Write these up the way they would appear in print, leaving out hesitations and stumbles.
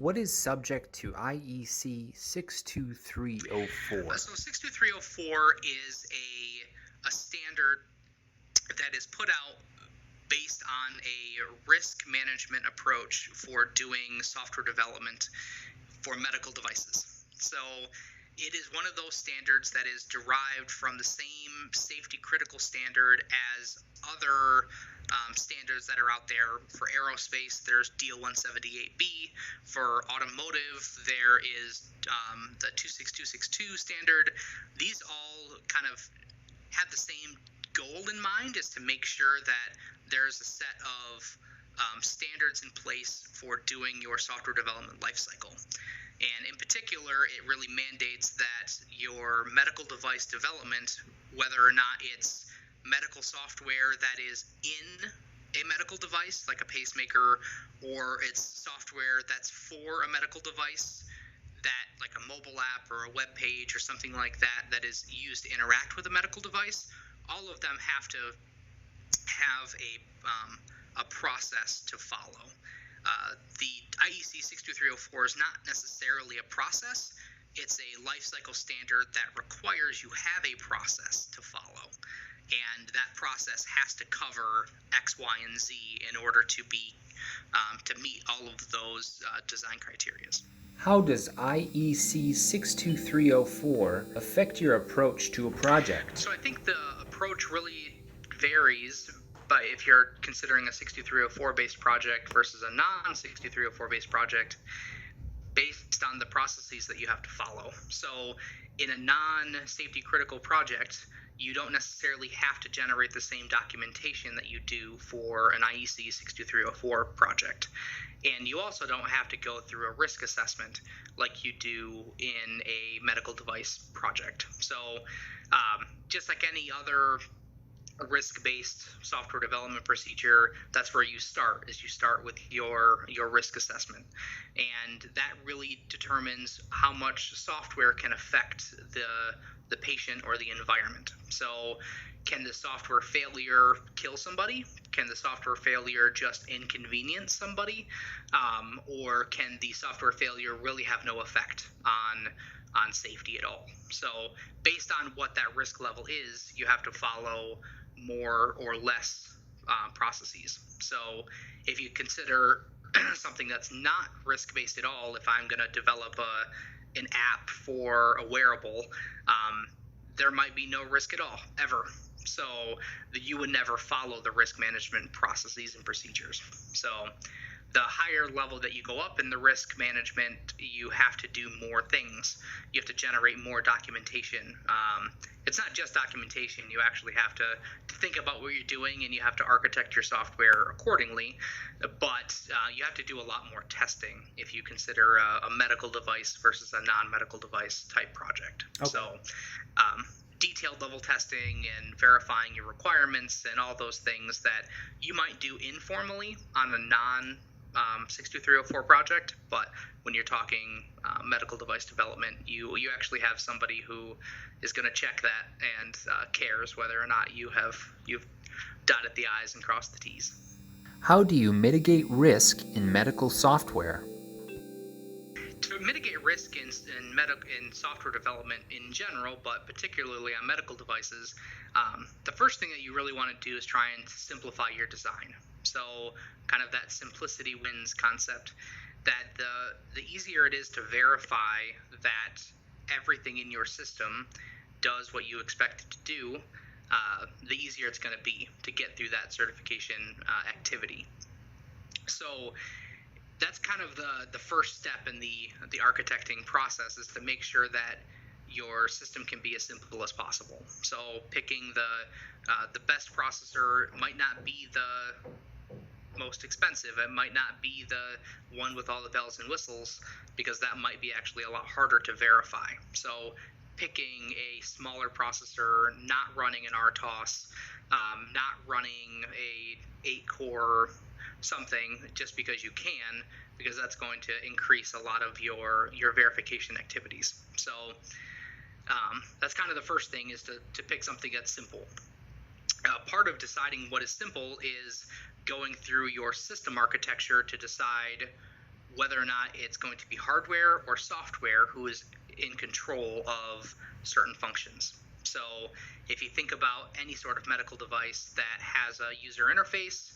What is subject to IEC 62304? So 62304 is a standard that is put out based on a risk management approach for doing software development for medical devices. So it is one of those standards that is derived from the same safety critical standard as other standards that are out there. For aerospace, there's DO 178B. For automotive, there is the 26262 standard. These all kind of have the same goal in mind, is to make sure that there's a set of standards in place for doing your software development lifecycle. And in particular, it really mandates that your medical device development, whether or not it's medical software that is in a medical device, like a pacemaker, or it's software that's for a medical device, that like a mobile app or a web page or something like that, that is used to interact with a medical device, all of them have to have a process to follow. The IEC 62304 is not necessarily a process. It's a life cycle standard that requires you have a process to follow. And that process has to cover X, Y, and Z in order to be to meet all of those design criteria. How does IEC 62304 affect your approach to a project? So I think the approach really varies, but if you're considering a 62304 based project versus a non-62304 based project, based on the processes that you have to follow. So in a non-safety critical project, you don't necessarily have to generate the same documentation that you do for an IEC 62304 project. And you also don't have to go through a risk assessment like you do in a medical device project. So just like any other risk-based software development procedure, that's where you start, is you start with your risk assessment. And that really determines how much software can affect the patient or the environment. So can the software failure kill somebody? Can the software failure just inconvenience somebody? Or can the software failure really have no effect on safety at all? So based on what that risk level is, you have to follow more or less processes. So if you consider something that's not risk-based at all, if I'm going to develop an app for a wearable, there might be no risk at all, ever. So you would never follow the risk management processes and procedures. So the higher level that you go up in the risk management, you have to do more things. You have to generate more documentation. It's not just documentation. You actually have to think about what you're doing, and you have to architect your software accordingly. But you have to do a lot more testing if you consider a medical device versus a non-medical device type project. Okay. So detailed level testing and verifying your requirements and all those things that you might do informally on a non 62304 project, but when you're talking medical device development, you actually have somebody who is going to check that and cares whether or not you've dotted the I's and crossed the T's. How do you mitigate risk in medical software? To mitigate risk in software development in general, but particularly on medical devices, the first thing that you really want to do is try and simplify your design. So kind of that simplicity wins concept, that the easier it is to verify that everything in your system does what you expect it to do, the easier it's going to be to get through that certification activity. So that's kind of the first step in the architecting process, is to make sure that your system can be as simple as possible. So picking the best processor might not be the most expensive. It might not be the one with all the bells and whistles, because that might be actually a lot harder to verify. So picking a smaller processor, not running an RTOS, not running a 8-core something just because you can, because that's going to increase a lot of your verification activities. So that's kind of the first thing, is to pick something that's simple. Part of deciding what is simple is going through your system architecture to decide whether or not it's going to be hardware or software who is in control of certain functions. So if you think about any sort of medical device that has a user interface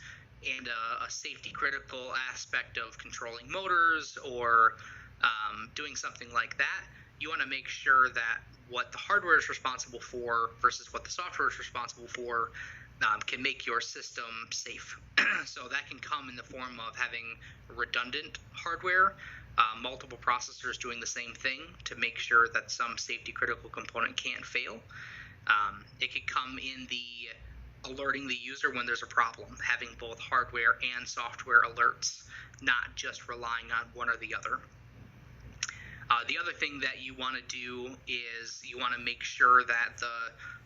and a safety critical aspect of controlling motors or doing something like that, you want to make sure that what the hardware is responsible for versus what the software is responsible for can make your system safe. So that can come in the form of having redundant hardware, multiple processors doing the same thing to make sure that some safety critical component can't fail. It could come in the alerting the user when there's a problem, having both hardware and software alerts, not just relying on one or the other. The other thing that you want to do is you want to make sure that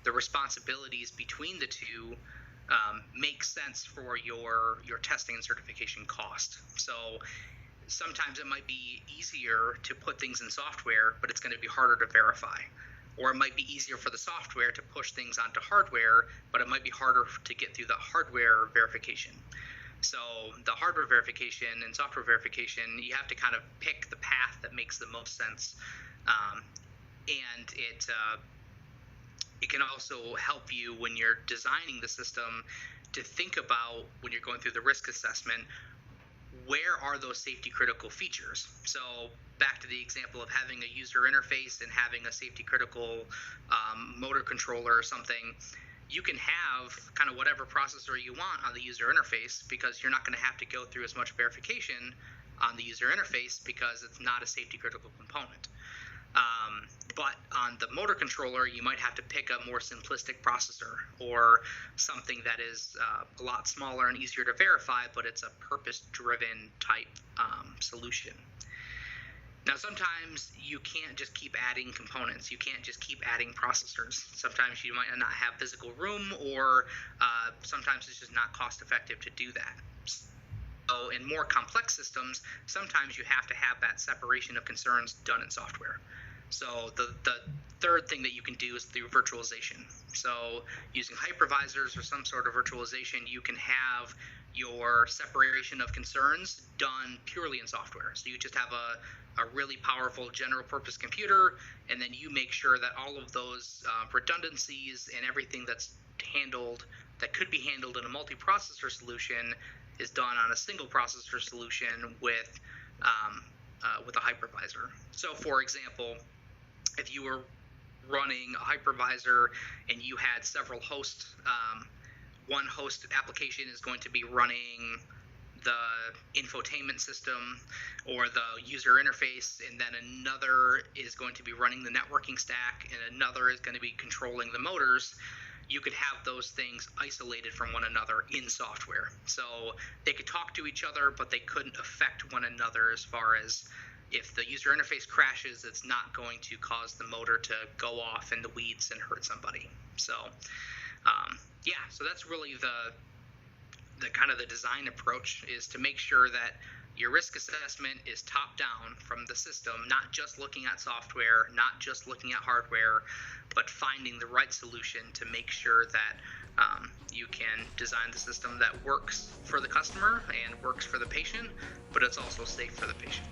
the responsibilities between the two make sense for your testing and certification cost. So sometimes it might be easier to put things in software, but it's going to be harder to verify. Or it might be easier for the software to push things onto hardware, but it might be harder to get through the hardware verification. So the hardware verification and software verification, you have to kind of pick the path that makes the most sense. And it can also help you when you're designing the system to think about, when you're going through the risk assessment, where are those safety critical features? So back to the example of having a user interface and having a safety critical motor controller or something, you can have kind of whatever processor you want on the user interface because you're not going to have to go through as much verification on the user interface because it's not a safety critical component. But on the motor controller, you might have to pick a more simplistic processor or something that is a lot smaller and easier to verify, but it's a purpose-driven type solution. Now, sometimes you can't just keep adding components. You can't just keep adding processors. Sometimes you might not have physical room, or sometimes it's just not cost-effective to do that. So in more complex systems, sometimes you have to have that separation of concerns done in software. So the third thing that you can do is through virtualization. So using hypervisors or some sort of virtualization, you can have your separation of concerns done purely in software. So you just have a really powerful general purpose computer, and then you make sure that all of those redundancies and everything that's handled, that could be handled in a multi-processor solution, is done on a single processor solution with a hypervisor. So for example, if you were running a hypervisor and you had several hosts, one host application is going to be running the infotainment system or the user interface, and then another is going to be running the networking stack, and another is going to be controlling the motors. You could have those things isolated from one another in software. So they could talk to each other, but they couldn't affect one another as far as if the user interface crashes, it's not going to cause the motor to go off in the weeds and hurt somebody. So yeah, so that's really the kind of the design approach, is to make sure that your risk assessment is top down from the system, not just looking at software, not just looking at hardware, but finding the right solution to make sure that you can design the system that works for the customer and works for the patient, but it's also safe for the patient.